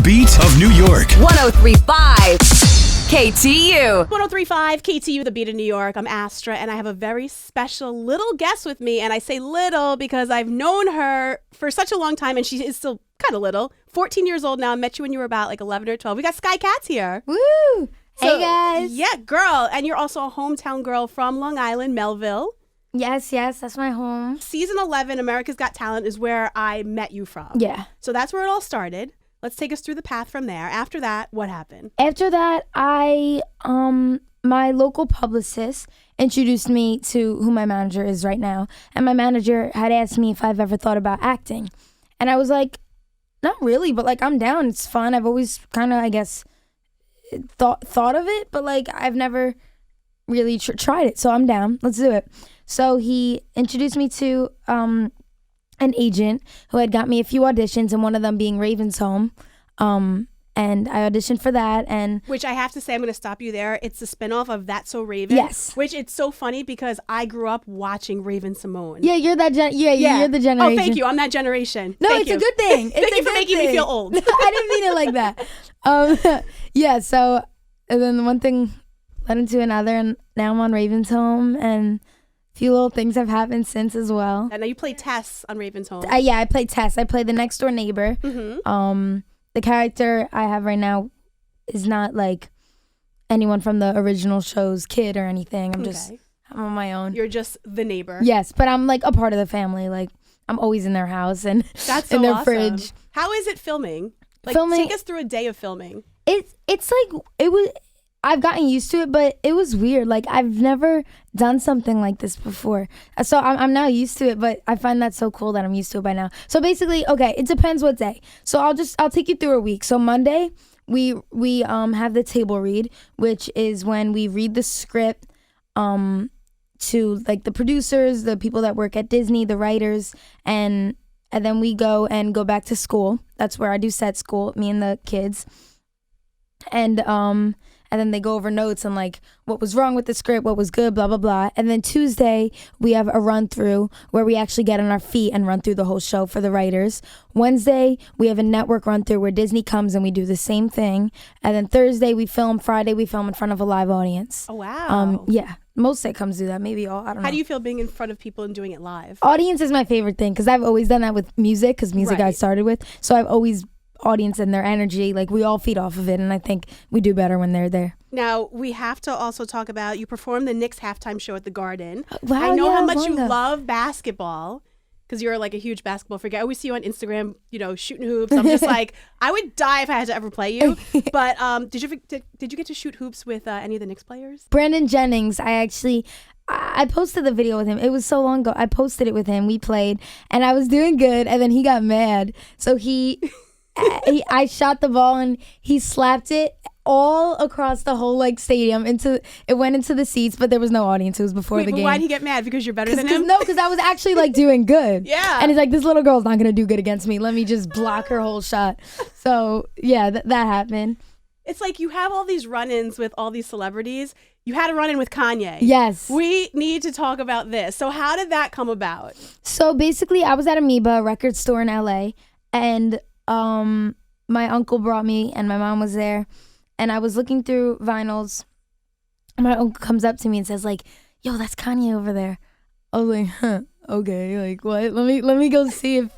beat of New York. 103.5 KTU. 103.5 KTU, the beat of New York. I'm Astra, and I have a very special little guest with me. And I say little because I've known her for such a long time, and she is still kind of little. 14 years old now. I met you when you were about like 11 or 12. We got Katz here. Woo! So, hey, guys. Yeah, girl. And you're also a hometown girl from Long Island, Melville. Yes, that's my home. Season 11, America's Got Talent, is where I met you from. Yeah. So that's where it all started. Let's take us through the path from there. After that, what happened? After that, my local publicist introduced me to who my manager is right now. And my manager had asked me if I've ever thought about acting. And I was like, not really, but like, I'm down. It's fun. I've always kind of, I guess, thought of it, but like, I've never really tried it. So I'm down. Let's do it. So he introduced me to an agent who had got me a few auditions, and one of them being Raven's Home. And I auditioned for that. And which I have to say, I'm going to stop you there. It's a spinoff of That's So Raven. Yes. Which it's so funny because I grew up watching Raven Simone. Yeah, you're that. You're the generation. Oh, thank you. I'm that generation. No, thank it's you. a good thing. Thank you for making me feel old. I didn't mean it like that. Yeah. So, and then one thing led into another, and now I'm on Raven's Home, and a few little things have happened since as well. And now you play Tess on Raven's Home. Yeah, I play Tess. I play the next door neighbor. Mm-hmm. The character I have right now is not like anyone from the original show's kid or anything. I'm on my own. You're just the neighbor. Yes, but I'm like a part of the family. Like, I'm always in their house and That's so in their awesome. fridge. How is it filming? Like, Filming- take us through a day of filming. It's like, it was, I've gotten used to it, but it was weird. Like, I've never done something like this before. So I'm now used to it, but I find that so cool that I'm used to it by now. So basically, okay, it depends what day. So I'll take you through a week. So Monday, we have the table read, which is when we read the script to like the producers, the people that work at Disney, the writers, and then we go back to school. That's where I do set school, me and the kids. And then they go over notes and like what was wrong with the script, what was good, blah, blah, blah. And then Tuesday, we have a run through where we actually get on our feet and run through the whole show for the writers. Wednesday, we have a network run through where Disney comes and we do the same thing. And then Thursday, we film. Friday, we film in front of a live audience. Oh, wow. Yeah. Most sitcoms do that. Maybe all. I don't know. How do you feel being in front of people and doing it live? Audience is my favorite thing because I've always done that with music because music I started with. So I've always audience and their energy, like we all feed off of it, and I think we do better when they're there. Now we have to also talk about you performed the Knicks halftime show at the Garden. Wow, I know yeah, how much you that. love basketball because you're like a huge basketball freak. I always see you on Instagram, shooting hoops. I'm just like, I would die if I had to ever play you. But did you get to shoot hoops with any of the Knicks players? Brandon Jennings, I posted the video with him. It was so long ago. I posted it with him. We played, and I was doing good, and then he got mad. So I shot the ball and he slapped it all across the whole like stadium it went into the seats, but there was no audience. It was before the game. Why'd he get mad? Because you're better than him? No, because I was actually like doing good. Yeah. And he's like, this little girl's not gonna do good against me. Let me just block her whole shot. So yeah, that happened. It's like you have all these run-ins with all these celebrities. You had a run-in with Kanye. Yes. We need to talk about this. So how did that come about? So basically, I was at Amoeba, a record store in LA, and my uncle brought me and my mom was there, and I was looking through vinyls. My uncle comes up to me and says like, yo, that's Kanye over there. I was like, huh, okay, like what? Let me go see if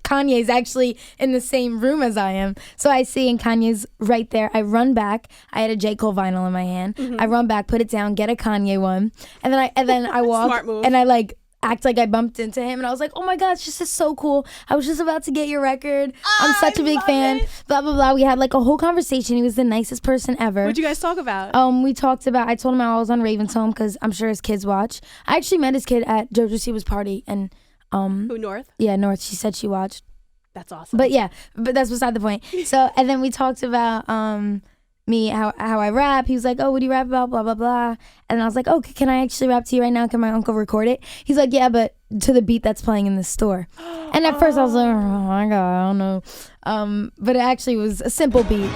Kanye's actually in the same room as I am. So I see, and Kanye's right there. I run back. I had a J. Cole vinyl in my hand. Mm-hmm. I run back, put it down, get a Kanye one, and then I walk. Smart move. And I like act like I bumped into him, and I was like, oh my gosh, this is so cool. I was just about to get your record. I'm such a big fan. Blah, blah, blah. We had like a whole conversation. He was the nicest person ever. What'd you guys talk about? We talked about, I told him I was on Raven's Home because I'm sure his kids watch. I actually met his kid at JoJo Siwa's party, and who, North? Yeah, North. She said she watched. That's awesome. But that's beside the point. So, and then we talked about me, how I rap. He was like, oh, what do you rap about? Blah, blah, blah. And I was like, oh, can I actually rap to you right now? Can my uncle record it? He's like, yeah, but to the beat that's playing in the store. And at first I was like, oh my God, I don't know. But it actually was a simple beat.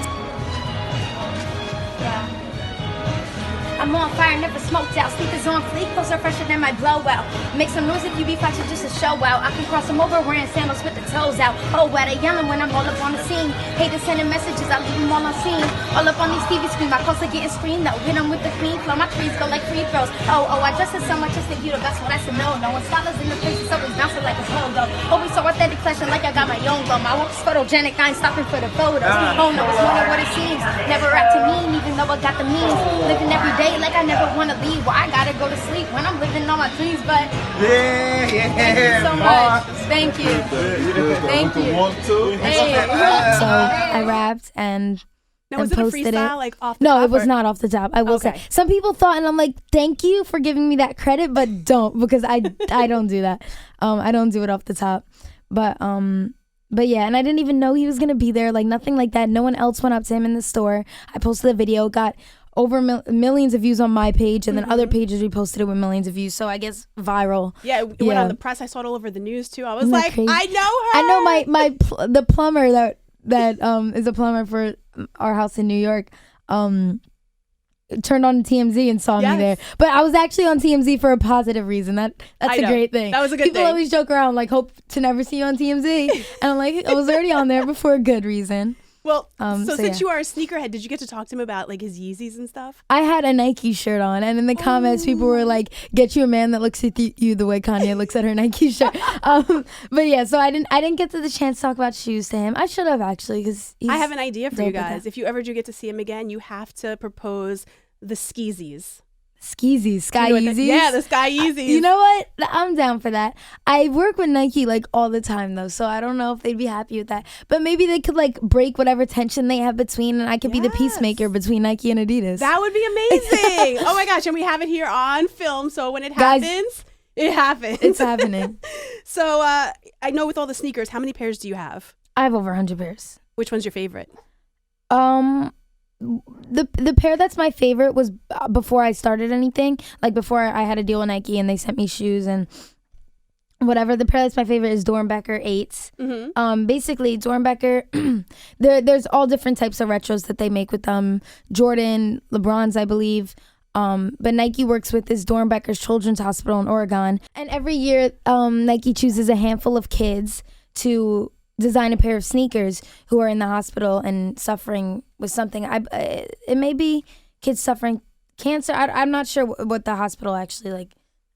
I'm on fire, never smoked out. Sneakers on fleek, closer fresher than my blowout. Make some noise if you be watching just to show out. I can cross them over wearing sandals with the toes out. Oh, why they yelling when I'm all up on the scene? Haters sending messages, I leave them all unseen. All up on these TV screens, my calls are getting screamed out. Hit them with the clean flow, my trees go like free throws. Oh, I dress it so much, I think you the best when I said no. No one scholars in the place, it's always bouncing like it's logo. Always so authentic, flashing like I got my own glow. My work's photogenic, I ain't stopping for the photos. Oh no, it's more than what it seems. Never acting mean, even though I got the means. Living every day like I never wanna leave. Well, I gotta go to sleep when I'm living all my dreams, but thank you so much. Thank you. Thank you. Hey. So I rapped and Now, was it a posted freestyle, it. like off the No, top? it was or- not off the top. I will Okay. say. Some people thought, and I'm like, thank you for giving me that credit, but don't, because I don't do that. I don't do it off the top. But yeah, and I didn't even know he was gonna be there. Like nothing like that. No one else went up to him in the store. I posted the video, got over millions of views on my page, and then other pages reposted it with millions of views. So I guess viral. Yeah, it went on the press. I saw it all over the news too. I was Isn't that like, crazy? I know her. I know the plumber that is a plumber for our house in New York. Turned on TMZ and saw me there, but I was actually on TMZ for a positive reason. That's a great thing. That was a good People thing. always joke around like, hope to never see you on TMZ, and I'm like, I was already on there, but for a good reason. Well, so since yeah. you are a sneakerhead, did you get to talk to him about like his Yeezys and stuff? I had a Nike shirt on, and in the comments, people were like, "Get you a man that looks at you the way Kanye looks at her Nike shirt." But yeah, so I didn't get to the chance to talk about shoes to him. I should have actually, because I have an idea for you dope with guys. that. If you ever do get to see him again, you have to propose the Skeezies. Skeezies, Sky You know what Yeezys. yeah, the Sky Yeezys. You know what? I'm down for that. I work with Nike like all the time though, so I don't know if they'd be happy with that. But maybe they could like break whatever tension they have between, and I could be the Yes. peacemaker between Nike and Adidas. That would be amazing. Oh my gosh, and we have it here on film, so when it Guys, happens, it happens. It's happening. So I know with all the sneakers, how many pairs do you have? I have over 100 pairs. Which one's your favorite? The pair that's my favorite was before I started anything, like before I had a deal with Nike and they sent me shoes and whatever. The pair that's my favorite is Dornbecker 8s. Mm-hmm. Basically Dornbecker, there's all different types of retros that they make with Jordan, LeBron's, I believe. But Nike works with this Dornbecker's Children's Hospital in Oregon, and every year Nike chooses a handful of kids to design a pair of sneakers who are in the hospital and suffering with something. It may be kids suffering cancer. I'm not sure what the hospital actually, like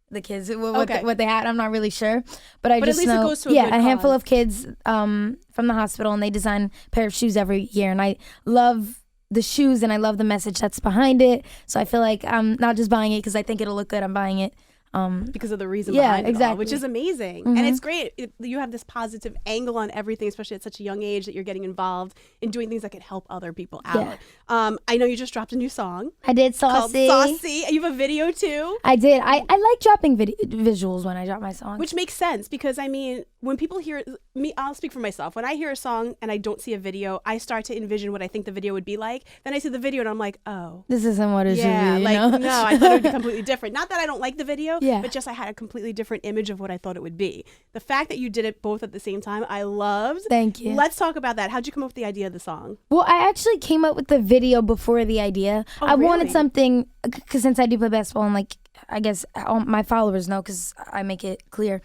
the kids, what they had. I'm not really sure, but I just at least know it goes to a good handful cause. of kids from the hospital, and they design a pair of shoes every year, and I love the shoes and I love the message that's behind it. So I feel like I'm not just buying it because I think it'll look good. I'm buying it because of the reason yeah, behind it all, exactly. which is amazing. And it's great. You have this positive angle on everything, especially at such a young age that you're getting involved in doing things that could help other people out. I know you just dropped a new song I did called Saucy. Saucy. You have a video too, I did. I like dropping visuals when I drop my songs. which makes sense because I mean, when people hear me, I'll speak for myself. When I hear a song and I don't see a video, I start to envision what I think the video would be like. Then I see the video and I'm like, oh. This isn't what it should Yeah, be. like you know? no, I thought it would be completely different. Not that I don't like the video, Yeah. but just I had a completely different image of what I thought it would be. The fact that you did it both at the same time, I loved. Thank you. Let's talk about that. How'd you come up with the idea of the song? Well, I actually came up with the video before the idea. Oh, I wanted really? something, because since I do play basketball and like, I guess all my followers know because I make it clear.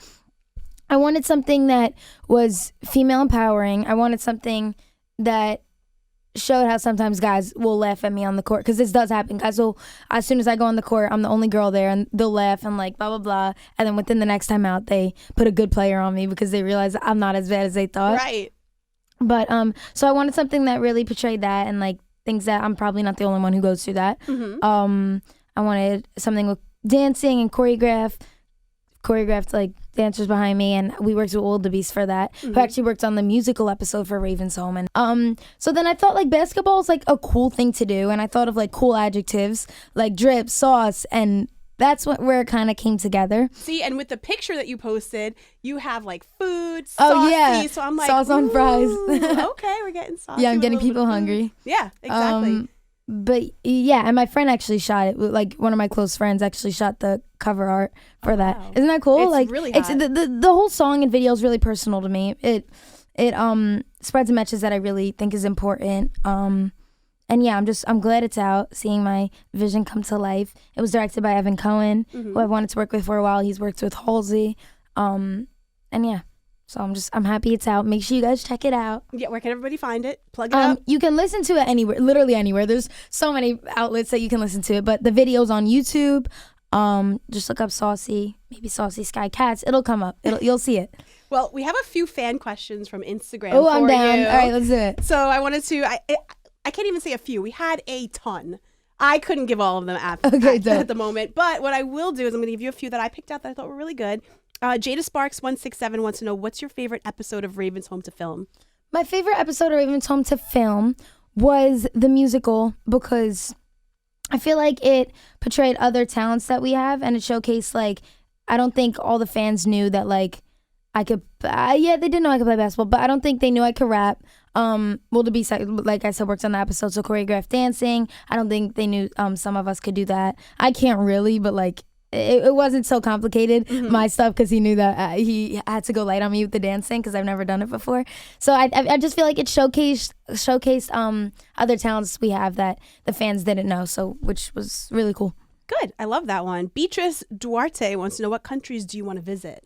I wanted something that was female empowering. I wanted something that showed how sometimes guys will laugh at me on the court, because this does happen. Guys will, as soon as I go on the court, I'm the only girl there, and they'll laugh and like blah blah blah, and then within the next time out they put a good player on me because they realize I'm not as bad as they thought. Right. But so I wanted something that really portrayed that, and like things that I'm probably not the only one who goes through that. I wanted something with dancing and choreographed like dancers behind me, and we worked with Wildebeest for that, who actually worked on the musical episode for Raven's Home. And so then I thought like basketball is like a cool thing to do, and I thought of like cool adjectives like drip, sauce, and that's where it kind of came together. See, and with the picture that you posted, you have like food, saucy. Yeah, So I'm like, sauce on fries. "Ooh, okay, we're getting saucy. Yeah, I'm with a getting little people bit of food." hungry. Yeah, exactly. But yeah, and my friend actually shot it. Like one of my close friends actually shot the cover art for that. wow. Isn't that cool? It's like really it's hot. the whole song and video is really personal to me. It spreads a message that I really think is important. And yeah, I'm glad it's out, seeing my vision come to life. It was directed by Evan Cohen, who I've wanted to work with for a while. He's worked with Halsey. And yeah, So I'm happy it's out. Make sure you guys check it out. Yeah, where can everybody find it? Plug it up. You can listen to it anywhere, literally anywhere. There's so many outlets that you can listen to it, but the video's on YouTube. Just look up Saucy, maybe Saucy Sky Katz. It'll come up. You'll see it. Well, we have a few fan questions from Instagram. Oh, I'm down. You. All right, let's do it. So I wanted to. I can't even say a few. We had a ton. I couldn't give all of them at the moment, but what I will do is I'm going to give you a few that I picked out that I thought were really good. Jada Sparks 167 wants to know, what's your favorite episode of Raven's Home to Film? My favorite episode of Raven's Home to Film was the musical because I feel like it portrayed other talents that we have, and it showcased, like, I don't think all the fans knew that, like, I could, they didn't know I could play basketball, but I don't think they knew I could rap. Well, to be like I said, worked on the episode, so choreographed dancing. I don't think they knew some of us could do that. I can't really, but like it wasn't so complicated, my stuff, because he knew that he had to go light on me with the dancing because I've never done it before. So I just feel like it showcased other talents we have that the fans didn't know, so which was really cool. Good. I love that one. Beatrice Duarte wants to know, what countries do you want to visit?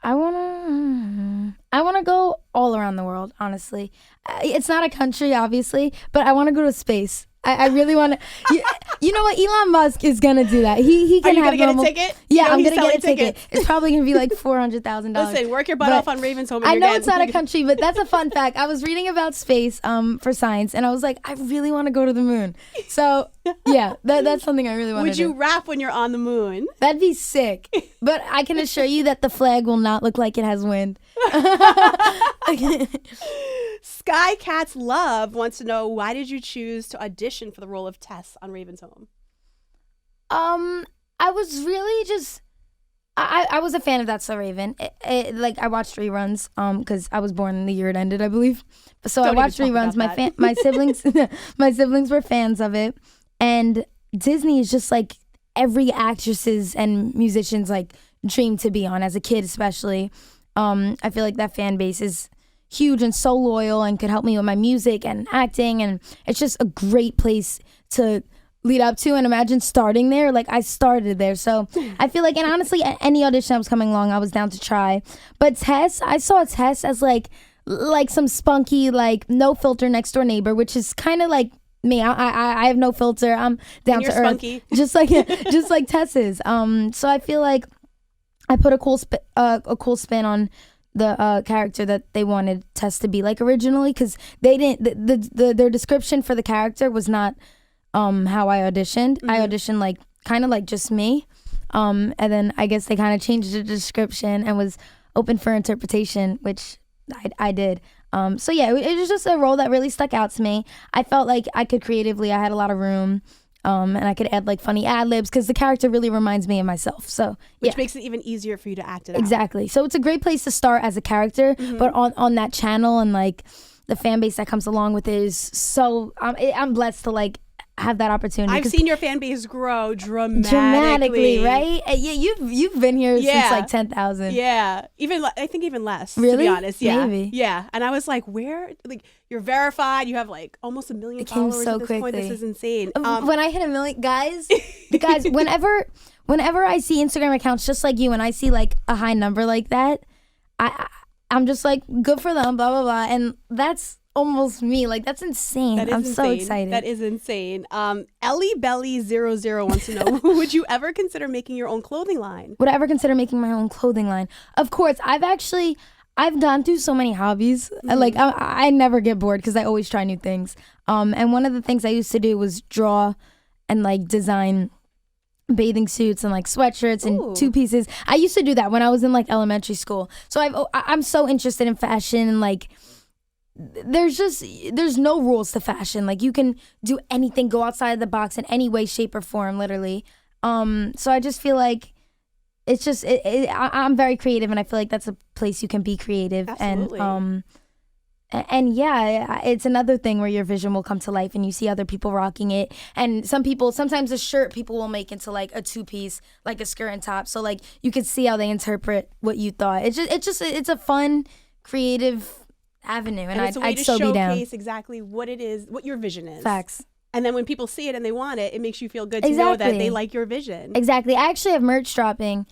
I wanna go all around the world, honestly. It's not a country, obviously, but I want to go to space. I really want to. You know what? Elon Musk is gonna do that. He can. Are you gonna get a ticket? Yeah, I'm gonna get a ticket. It's probably gonna be like $400,000. Listen, work your butt off on Raven's Home. I know it's not a country, but that's a fun fact. I was reading about space for science, and I was like, I really want to go to the moon. So yeah, that's something I really want to do. Would you rap when you're on the moon? That'd be sick. But I can assure you that the flag will not look like it has wind. Sky Cat's Love wants to know, why did you choose to audition for the role of Tess on Raven's Home? I was really just I was a fan of That's So Raven. Like, I watched reruns because I was born in the year it ended, I believe. So I watched reruns. My siblings were fans of it, and Disney is just like every actress's and musician's like dream to be on as a kid, especially. I feel like that fan base is huge and so loyal and could help me with my music and acting, and it's just a great place to lead up to, and imagine starting there. Like, I started there, so I feel like, and honestly, any audition that was coming along, I was down to try. But Tess, I saw Tess as like some spunky, like, no filter next door neighbor, which is kind of like me. I have no filter. I'm down to earth, spunky. just like Tess is. So I feel like I put a cool spin on the character that they wanted Tess to be like originally, because they didn't. Their description for the character was not how I auditioned. I auditioned like kind of like just me, and then I guess they kind of changed the description and was open for interpretation, which I did. So yeah, it was just a role that really stuck out to me. I felt like I could creatively, I had a lot of room, and I could add like funny ad libs because the character really reminds me of myself. So yeah. Which makes it even easier for you to act it out. Exactly. So it's a great place to start as a character, but on that channel, and like the fan base that comes along with it is so. I'm blessed to like have that opportunity. I've seen your fan base grow dramatically, right? Yeah, you've been here since like 10,000. Yeah, I think even less. Really? To be honest, yeah, maybe. Yeah. And I was like, where? Like, you're verified. You have like almost 1 million followers so at this quickly. point. This is insane. When I hit 1 million, guys, whenever I see Instagram accounts just like you, and I see like a high number like that, I'm just like, good for them, blah blah blah, and that's almost me. Like, that's insane. I'm so excited. That is insane. Ellie Belly 00 wants to know, would you ever consider making your own clothing line? Would I ever consider making my own clothing line? Of course. I've gone through so many hobbies. Like, I never get bored because I always try new things. And one of the things I used to do was draw and like design bathing suits and like sweatshirts and two pieces. I used to do that when I was in like elementary school. So I'm so interested in fashion, and like there's no rules to fashion. Like, you can do anything, go outside the box in any way, shape, or form, literally. So I just feel like it's just I'm very creative, and I feel like that's a place you can be creative. Absolutely. And yeah, it's another thing where your vision will come to life and you see other people rocking it. And sometimes a shirt people will make into like a two-piece, like a skirt and top. So like you could see how they interpret what you thought. It's a fun, creative avenue, and I'd so be down. Showcase exactly what it is, what your vision is. Facts. And then when people see it and they want it, it makes you feel good to know that they like your vision. Exactly. I actually have merch dropping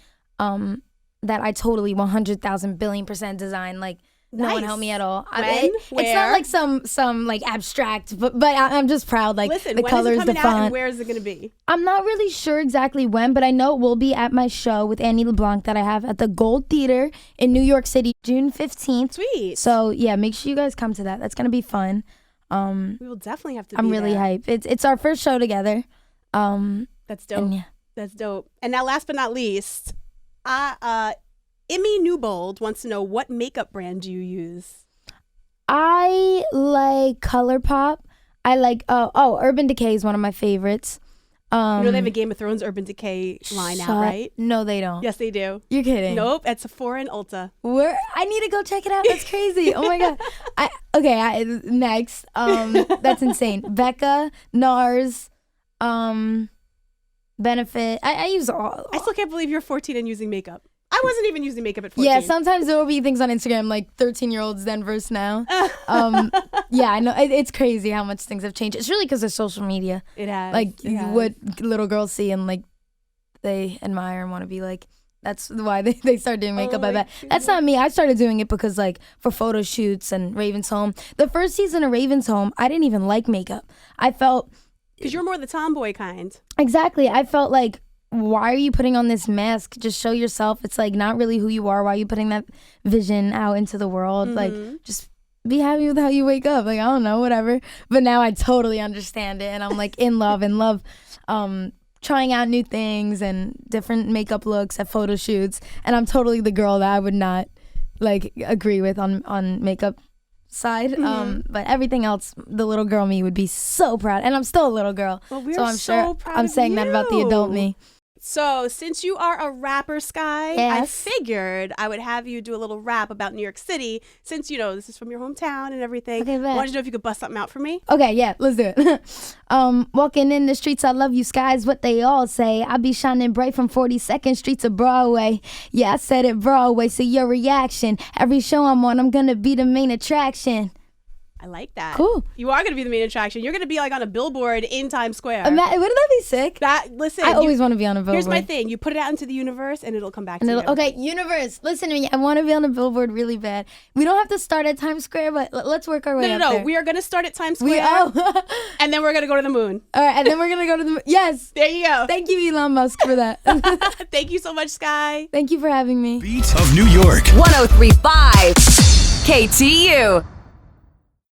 that I totally 100,000 billion% design. Like no one Nice. helped me at all. When? It's not like some like abstract, but I'm just proud. Like Listen, the when colors, is it the coming out and font. where is it going to be? I'm not really sure exactly when, but I know it will be at my show with Annie LeBlanc that I have at the Gold Theater in New York City, June 15th. Sweet. So yeah, make sure you guys come to that. That's gonna be fun. We will definitely have to I'm be really there. hyped. It's our first show together. That's dope. And yeah. That's dope. And now, last but not least, Emmy Newbold wants to know, what makeup brand do you use? I like ColourPop. I like Urban Decay is one of my favorites. You know they have a Game of Thrones Urban Decay line out, right? No, they don't. Yes, they do. You're kidding. Nope, at Sephora and Ulta. I need to go check it out. That's crazy. Oh my god. Next. That's insane. Becca, NARS, Benefit. I use all. I still can't believe you're 14 and using makeup. I wasn't even using makeup at 14. Yeah, sometimes there will be things on Instagram like 13-year-olds then versus now. Yeah, I know. It's crazy how much things have changed. It's really because of social media. It has. Like It has. what little girls see and like they admire and want to be like. That's why they start doing makeup. Oh I my bet. That's not me. I started doing it because like for photo shoots and Raven's Home. The first season of Raven's Home, I didn't even like makeup. I felt Because you're more the tomboy kind. exactly. I felt like, why are you putting on this mask? Just show yourself. It's like not really who you are. Why are you putting that vision out into the world? Like just be happy with how you wake up. Like I don't know, whatever. But now I totally understand it, and I'm like in love trying out new things and different makeup looks at photo shoots. And I'm totally the girl that I would not like agree with on makeup side. But everything else, the little girl me would be so proud. And I'm still a little girl. Well, we're so I'm so sure proud I'm of saying that about the adult you. me. So, since you are a rapper, Sky, I Yes. figured I would have you do a little rap about New York City, since, you know, this is from your hometown and everything. Okay, I bet. wanted to know if you could bust something out for me. Okay, yeah, let's do it. Walking in the streets, I love you, skies, what they all say. I be shining bright from 42nd Street to Broadway. Yeah, I said it Broadway, so your reaction. Every show I'm on, I'm gonna be the main attraction. I like that. Cool. You are going to be the main attraction. You're going to be like on a billboard in Times Square. Wouldn't that be sick? Listen, I always want to be on a billboard. Here's my thing. You put it out into the universe and it'll come back to you. Okay, universe, listen to me. I want to be on a billboard really bad. We don't have to start at Times Square, but let's work our way up No. there. We are going to start at Times Square. And then we're going to go to the moon. All right, and then we're going to go to the... Yes. There you go. Thank you, Elon Musk, for that. Thank you so much, Sky. Thank you for having me. Beat of New York. 1035 KTU.